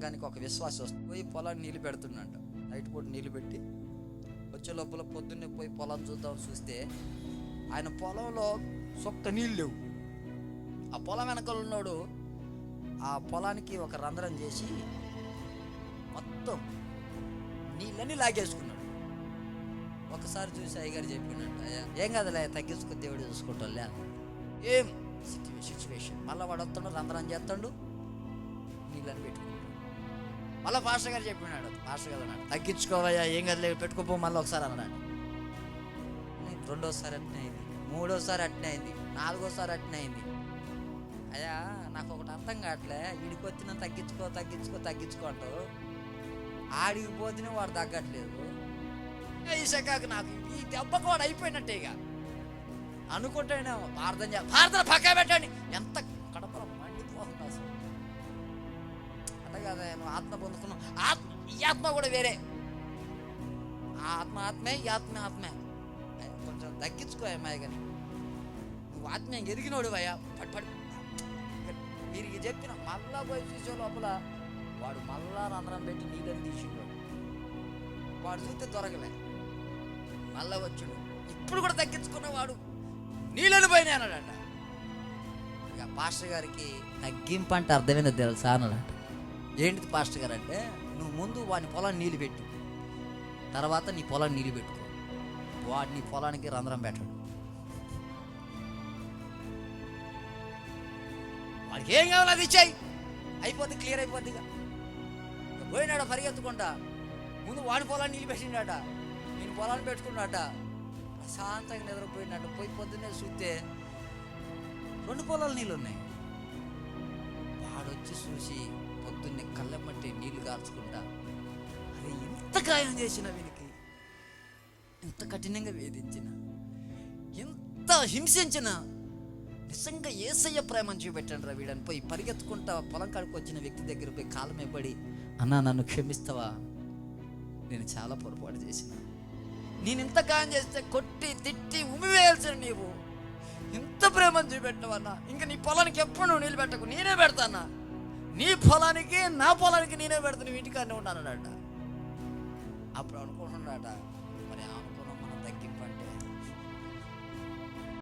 దానికి ఒక విశ్వాసం వస్తుంది. పోయి పొలాన్ని నీళ్ళు పెడుతుండంట. నైట్ పూట నీళ్ళు పెట్టి వచ్చే లోపల పొద్దున్నే పోయి పొలం చూస్తే ఆయన పొలంలో సొక్క నీళ్ళు లేవు. ఆ పొలం వెనకాల ఉన్నాడు ఆ పొలానికి ఒక రంధ్రం చేసి మొత్తం నీళ్ళని లాగేసుకున్నాడు. ఒకసారి చూసి అయ్యగారు చెప్పినట్టు, అయ్యా ఏం కదలే, తగ్గించుకో, దేవుడు చూసుకుంటాడులే. ఏం సిచ్యువేషన్. మళ్ళీ వాడు వస్తాడు, రంధ్రం చేస్తాడు, నీళ్ళని పెట్టుకుంటాడు. మళ్ళీ పాస్టర్ గారు చెప్పినాడు, పాస్టర్ గారు అన్నాడు, తగ్గించుకోవయ్యా, ఏం కదలే, పెట్టుకోపో. మళ్ళీ ఒకసారి అన్నాడు. రెండోసారి అట్నే అయింది, మూడోసారి అట్నే అయింది, నాలుగోసారి అట్నే అయింది. అయ్యా నాకు ఒకటి అర్థం కావట్లే, వీడికి వచ్చిన తగ్గించుకో అంటావు, ఆడికి పోతేనే వాడు తగ్గట్లేదు. ఈ శకాకు నాకు ఈ దెబ్బకు వాడు అయిపోయినట్టే ఇక అనుకుంటేనే ప్రార్థన పక్కా పెట్టండి. ఎంత కడపల మండిపోతుంది అసలు. అంటే కదా, నువ్వు ఆత్మ పొందుకున్నావు, ఈ ఆత్మ కూడా వేరే. ఆ ఆత్మ ఆత్మే, ఈ ఆత్మే ఆత్మే. కొంచెం తగ్గించుకో అమ్మాయి, కానీ నువ్వు ఆత్మీయం ఎదిగినోడు అయ్యా. పడి వీరికి చెప్పిన మళ్ళా పోయి చూసే లోపల వాడు మళ్ళా రంధ్రం పెట్టి నీళ్ళని తీసిండు. వాడు చూస్తే దొరకలే, మళ్ళా వచ్చాడు. ఇప్పుడు కూడా తగ్గించుకున్నవాడు నీళ్ళని పోయినా అన్నాడట. ఇక పాస్టర్ గారికి తగ్గింపు అంటే అర్థమైంది తెలుసా అన్నాడట. ఏంటిది పాస్టర్ గారు అంటే, నువ్వు ముందు వాడి పొలాన్ని నీళ్ళు పెట్టు, తర్వాత నీ పొలాన్ని నీళ్ళు పెట్టుకో, వాడు నీ పొలానికి రంధ్రం పెట్టాడు. వాడికి ఏం కావాలి అది ఇచ్చాయి, అయిపోద్ది, క్లియర్ అయిపోద్ది. ఇక పోయినాడు పరిగెత్తుకుంటా, ముందు వాడి పొలాన్ని నీళ్ళు పెట్టిండట, నేను పొలాన్ని పెట్టుకున్నాట. ప్రశాంతంగా నిద్రపోయినట్ట. పోయి పొద్దున్నే చూస్తే 2 పొలాలు నీళ్ళు ఉన్నాయి. వాడొచ్చి చూసి పొద్దున్నే కళ్ళెమ్మట్టి నీళ్లు కార్చుకుంటా, అది ఎంత గాయం చేసిన వీనికి, ఎంత కఠినంగా వేధించిన, ఎంత హింసించిన, నిజంగా యేసయ్య ప్రేమను చూపెట్టండి రా వీడని పోయి పరిగెత్తుకుంటా పొలం కాడికి వచ్చిన వ్యక్తి దగ్గర పోయి కాళ్ళమే పడి, అన్నా నన్ను క్షమిస్తావా, నేను చాలా పొరపాటు చేసిన, నేను ఇంత గాయం చేస్తే కొట్టి తిట్టి ఉమివేయాల్సిన నీవు ఇంత ప్రేమను చూపెట్టవన్నా, ఇంకా నీ పొలానికి ఎప్పుడు నువ్వు నీళ్ళు పెట్టకు, నేనే పెడతానా, నీ పొలానికి నా పొలానికి నేనే పెడతాను, ఇంటికాడనే ఉంటానట. అప్పుడు అనుకుంటున్నాడట,